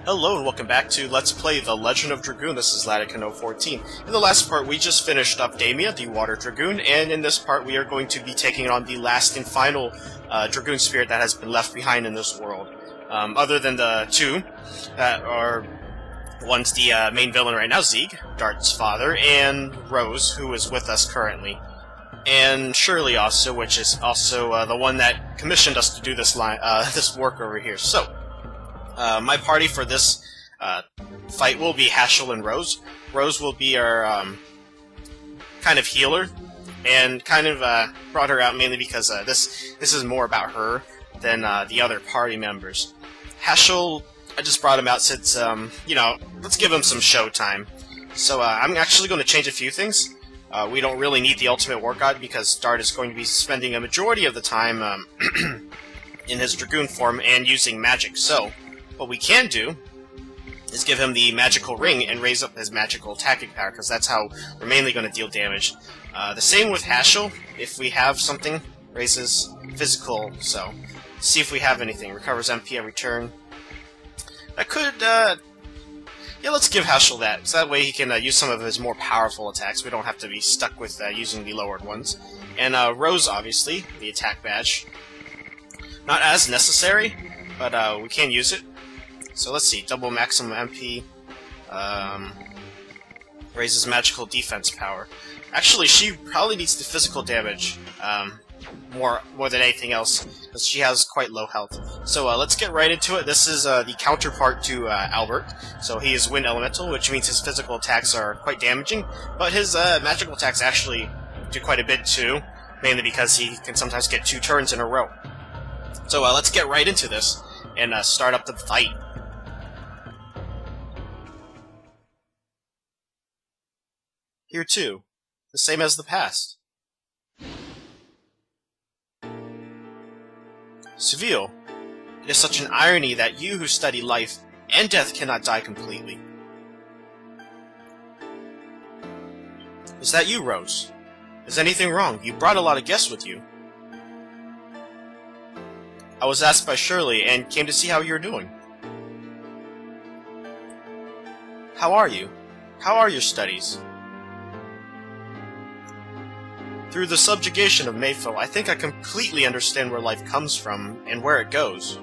Hello and welcome back to Let's Play The Legend of Dragoon. This is Ladicano14. In the last part, we just finished up Damia, the Water Dragoon, and in this part we are going to be taking on the last and final Dragoon spirit that has been left behind in this world. Other than the two that are... One's the main villain right now, Zieg, Dart's father, and Rose, who is with us currently. And Shirley also, which is also the one that commissioned us to do this this work over here. So, my party for this fight will be Haschel and Rose. Rose will be our kind of healer, and kind of brought her out mainly because this is more about her than the other party members. Haschel, I just brought him out since, you know, let's give him some show time. So I'm actually going to change a few things. We don't really need the Ultimate War God because Dart is going to be spending a majority of the time in his Dragoon form and using magic. So, what we can do is give him the magical ring and raise up his magical attacking power, because that's how we're mainly going to deal damage. The same with Haschel. If we have something, raises physical, so see if we have anything. Recovers MP every turn. That could, yeah, let's give Haschel that, so that way he can use some of his more powerful attacks. We don't have to be stuck with using the lowered ones. And Rose, obviously, the attack badge. Not as necessary, but we can use it. So let's see, double maximum MP, raises magical defense power. Actually, she probably needs the physical damage more than anything else, because she has quite low health. So let's get right into it. This is the counterpart to Albert. So he is Wind Elemental, which means his physical attacks are quite damaging, but his magical attacks actually do quite a bit too, mainly because he can sometimes get 2 turns in a row. So let's get right into this and start up the fight. Here too, the same as the past. Seville, it is such an irony that you who study life and death cannot die completely. Is that you, Rose? Is anything wrong? You brought a lot of guests with you. I was asked by Shirley and came to see how you're doing. How are you? How are your studies? Through the subjugation of Mayfield, I think I completely understand where life comes from and where it goes.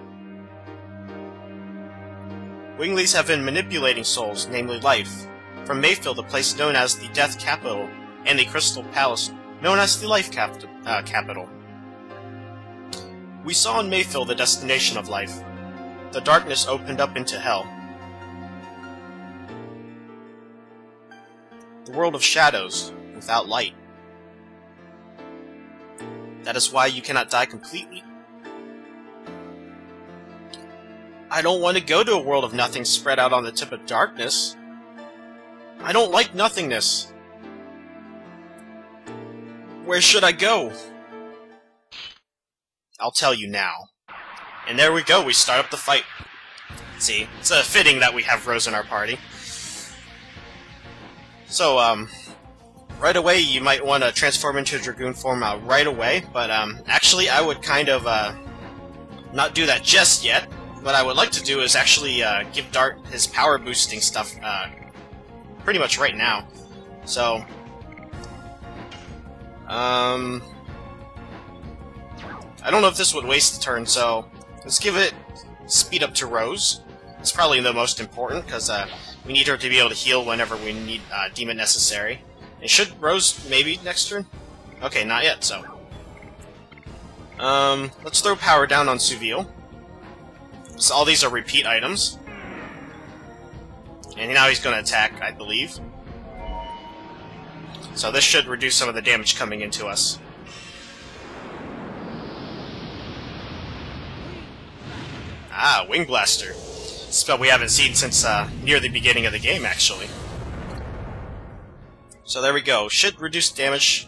Winglies have been manipulating souls, namely life, from Mayfield, a place known as the Death Capital, and the Crystal Palace, known as the Life Capital. We saw in Mayfield the destination of life. The darkness opened up into hell. The world of shadows, without light. That is why you cannot die completely. I don't want to go to a world of nothing spread out on the tip of darkness. I don't like nothingness. Where should I go? I'll tell you now. And there we go, we start up the fight. See, it's fitting that we have Rose in our party. So, right away, you might want to transform into Dragoon form right away, but actually I would kind of not do that just yet. What I would like to do is actually give Dart his power boosting stuff pretty much right now. So, I don't know if this would waste a turn, so let's give it speed up to Rose. It's probably the most important, because we need her to be able to heal whenever we deem it necessary. And should Rose maybe next turn? Okay, not yet, so. Let's throw power down on Seville. So all these are repeat items. And now he's going to attack, I believe. So this should reduce some of the damage coming into us. Ah, Wing Blaster. Spell we haven't seen since near the beginning of the game, actually. So there we go. Should reduce damage.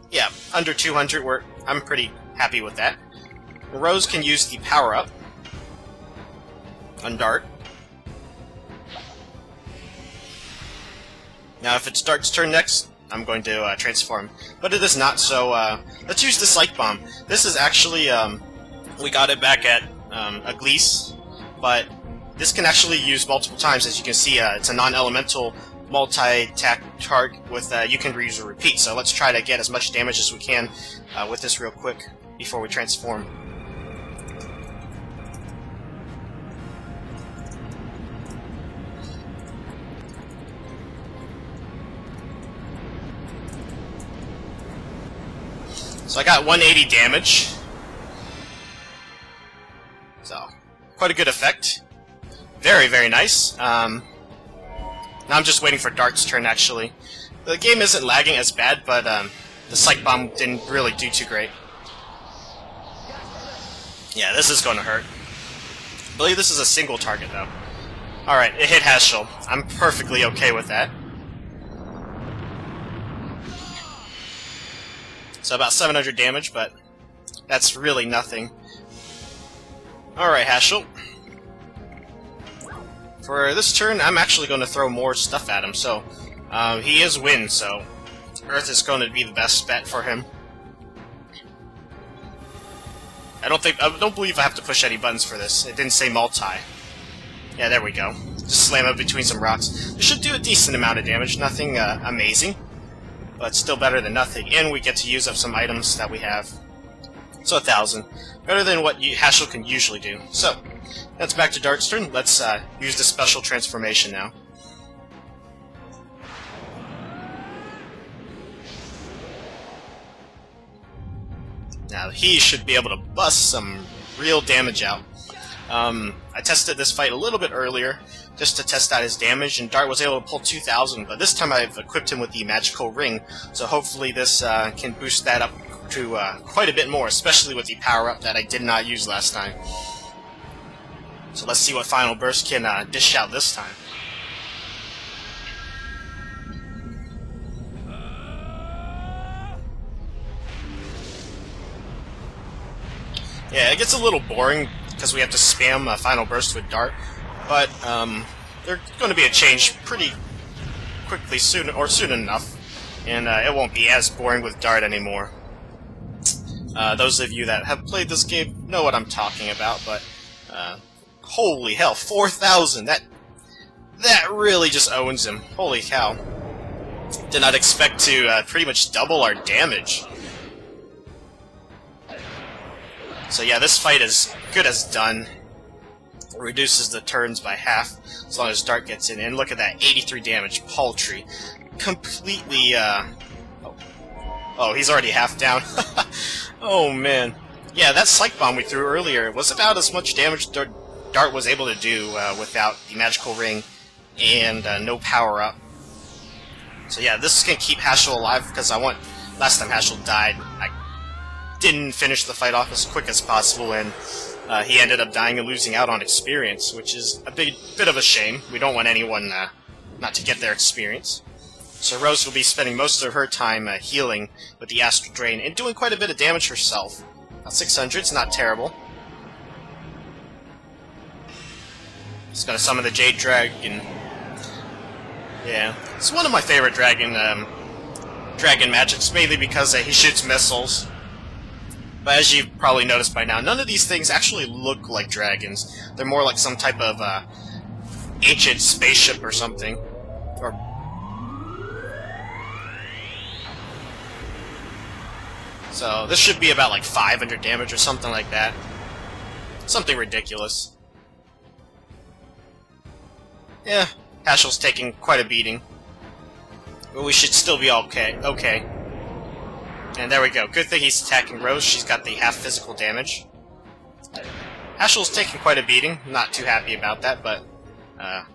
Yeah, under 200. I'm pretty happy with that. Rose can use the power-up on Dart. Now, if it's Dart's turn next, I'm going to transform. But it is not, so let's use the Psych Bomb. This is actually, we got it back at Aglise, but this can actually use multiple times. As you can see, it's a non-elemental multi-attack target with you can reuse or repeat. So let's try to get as much damage as we can with this real quick before we transform. So I got 180 damage. So, quite a good effect. Very, very nice. Now I'm just waiting for Dart's turn, actually. The game isn't lagging as bad, but the Psych Bomb didn't really do too great. Yeah, this is going to hurt. I believe this is a single target, though. Alright, it hit Haschel. I'm perfectly okay with that. So about 700 damage, but that's really nothing. Alright, Haschel. For this turn, I'm actually going to throw more stuff at him, so he is wind, so Earth is going to be the best bet for him. I don't believe I have to push any buttons for this. It didn't say multi. Yeah, there we go. Just slam it between some rocks. It should do a decent amount of damage, nothing amazing, but still better than nothing. And we get to use up some items that we have. So 1,000. Better than what Haschel can usually do. So, that's back to Dart's turn. Let's use the special transformation now. Now, he should be able to bust some real damage out. I tested this fight a little bit earlier, just to test out his damage, and Dart was able to pull 2,000, but this time I've equipped him with the magical ring, so hopefully this can boost that up to quite a bit more, especially with the power-up that I did not use last time. So let's see what Final Burst can dish out this time. Yeah, it gets a little boring because we have to spam Final Burst with Dart, but there's going to be a change pretty quickly soon, or soon enough, and it won't be as boring with Dart anymore. Those of you that have played this game know what I'm talking about, but holy hell, 4,000! That really just owns him. Holy cow! Did not expect to pretty much double our damage. So yeah, this fight is good as done. It reduces the turns by half, as long as Dart gets in. And look at that, 83 damage, paltry. Completely, Oh, he's already half down. Oh man. Yeah, that Psych Bomb we threw earlier was about as much damage Dart was able to do without the magical ring and no power-up. So yeah, this is going to keep Haschel alive, because last time Haschel died, I didn't finish the fight off as quick as possible, and he ended up dying and losing out on experience, which is a bit of a shame. We don't want anyone not to get their experience. So Rose will be spending most of her time healing with the Astral Drain, and doing quite a bit of damage herself. 600's not terrible. Just gonna summon the Jade Dragon. Yeah, it's one of my favorite dragon magics, mainly because he shoots missiles. But as you've probably noticed by now, none of these things actually look like dragons. They're more like some type of ancient spaceship or something. So this should be about like 500 damage or something like that. Something ridiculous. Yeah, Haschel's taking quite a beating. But we should still be okay. And there we go. Good thing he's attacking Rose. She's got the half physical damage. Haschel's taking quite a beating. Not too happy about that, but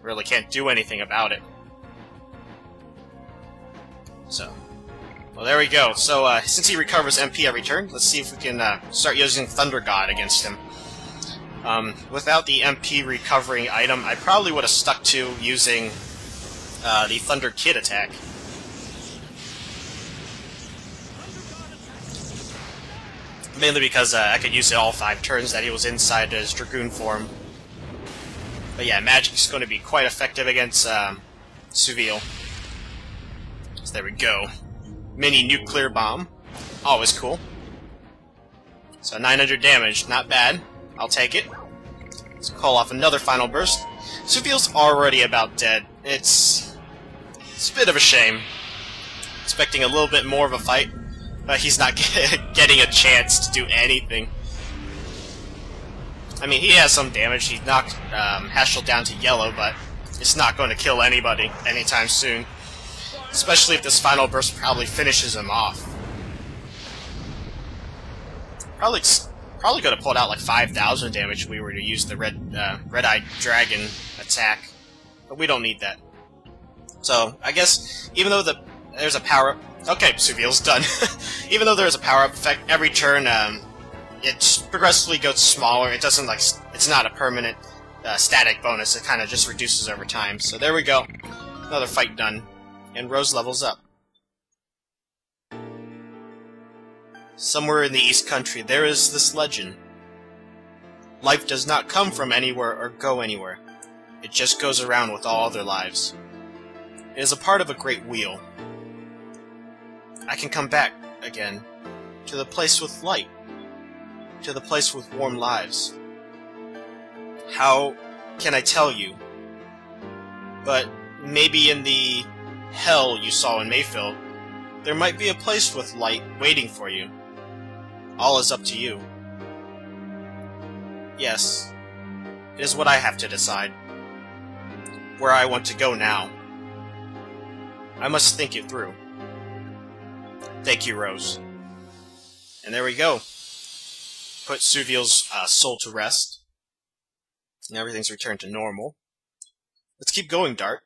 really can't do anything about it. So, well, there we go. So, since he recovers MP every turn, let's see if we can start using Thunder God against him. Without the MP recovering item, I probably would have stuck to using the Thunder Kid attack. Mainly because I could use it all 5 turns that he was inside his Dragoon form. But yeah, Magic's going to be quite effective against Suville. So there we go. Mini Nuclear Bomb. Always cool. So 900 damage, not bad. I'll take it. Let's call off another final burst. Sufil's already about dead. It's a bit of a shame. Expecting a little bit more of a fight, but he's not getting a chance to do anything. I mean, he has some damage. He knocked Hashel down to yellow, but it's not going to kill anybody anytime soon. Especially if this final burst probably finishes him off. Probably could have pulled out like 5,000 damage if we were to use the red-eyed dragon attack, but we don't need that. So I guess even though there's a power-up, okay, Sufil's done. Even though there's a power-up effect every turn, it progressively goes smaller. It doesn't like it's not a permanent static bonus. It kind of just reduces over time. So there we go, another fight done, and Rose levels up. Somewhere in the East Country, there is this legend. Life does not come from anywhere or go anywhere. It just goes around with all other lives. It is a part of a great wheel. I can come back again to the place with light, to the place with warm lives. How can I tell you? But maybe in the hell you saw in Mayfield, there might be a place with light waiting for you. All is up to you. Yes, it is what I have to decide. Where I want to go now. I must think it through. Thank you, Rose. And there we go. Put Sufil's soul to rest. And everything's returned to normal. Let's keep going, Dart.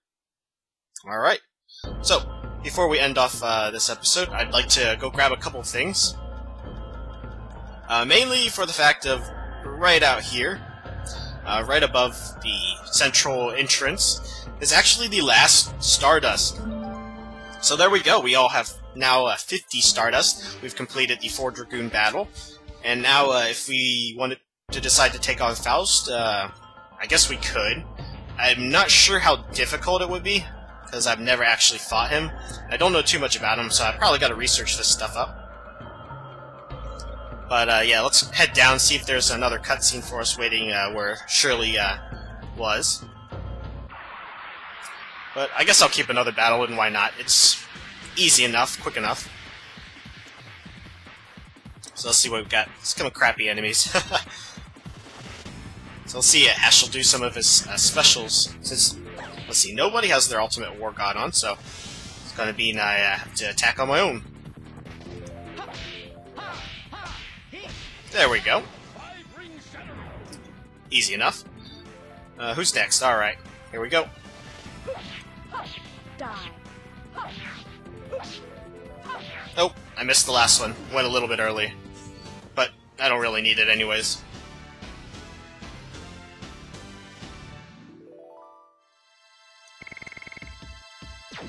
Alright. So, before we end off this episode, I'd like to go grab a couple of things. Mainly for the fact of right out here, right above the central entrance, is actually the last Stardust. So there we go, we all have now 50 Stardust. We've completed the 4 Dragoon battle, and now if we wanted to decide to take on Faust, I guess we could. I'm not sure how difficult it would be, because I've never actually fought him. I don't know too much about him, so I've probably got to research this stuff up. But yeah, let's head down, see if there's another cutscene for us waiting where Shirley was. But I guess I'll keep another battle, and why not? It's easy enough, quick enough. So let's see what we've got. It's kind of crappy enemies. So let's see Ash will do some of his specials. Since, let's see, nobody has their ultimate war god on, so it's going to mean I have to attack on my own. There we go. Easy enough. Who's next? Alright, here we go. Oh, I missed the last one. Went a little bit early. But I don't really need it anyways.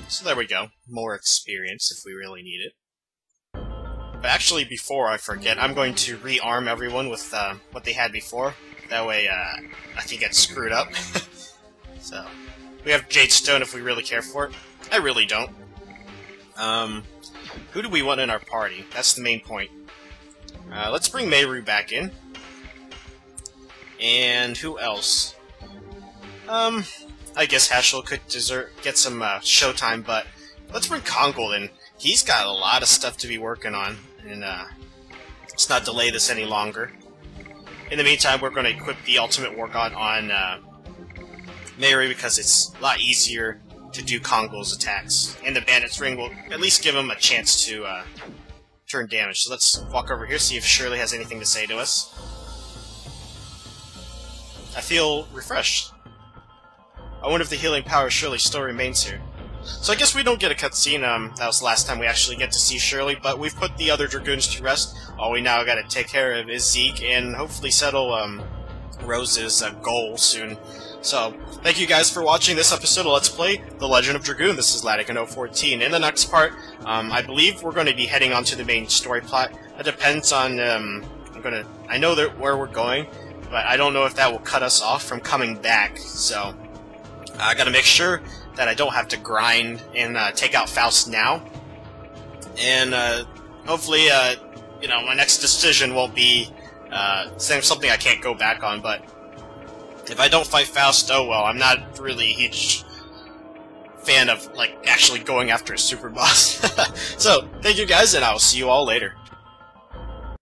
So there we go. More experience if we really need it. But actually, before I forget, I'm going to rearm everyone with what they had before. That way, I can get screwed up. So, we have Jade Stone if we really care for it. I really don't. Who do we want in our party? That's the main point. Let's bring Meiru back in. And who else? I guess Hashel could get some showtime, but let's bring Kongol in. He's got a lot of stuff to be working on, and let's not delay this any longer. In the meantime, we're going to equip the Ultimate War God on Meiru because it's a lot easier to do Kongol's attacks. And the Bandit's Ring will at least give him a chance to turn damage. So let's walk over here, see if Shirley has anything to say to us. I feel refreshed. I wonder if the healing power of Shirley still remains here. So I guess we don't get a cutscene, that was the last time we actually get to see Shirley, but we've put the other Dragoons to rest. All we now gotta take care of is Zeke, and hopefully settle, Rose's goal soon. So, thank you guys for watching this episode of Let's Play The Legend of Dragoon. This is Latican014. In the next part, I believe we're going to be heading on to the main story plot. It depends on, I know where we're going, but I don't know if that will cut us off from coming back, so I gotta make sure that I don't have to grind and take out Faust now. And hopefully, you know, my next decision won't be something I can't go back on, but If I don't fight Faust, oh well, I'm not really a huge fan of, like, actually going after a super boss. So, thank you guys, and I'll see you all later.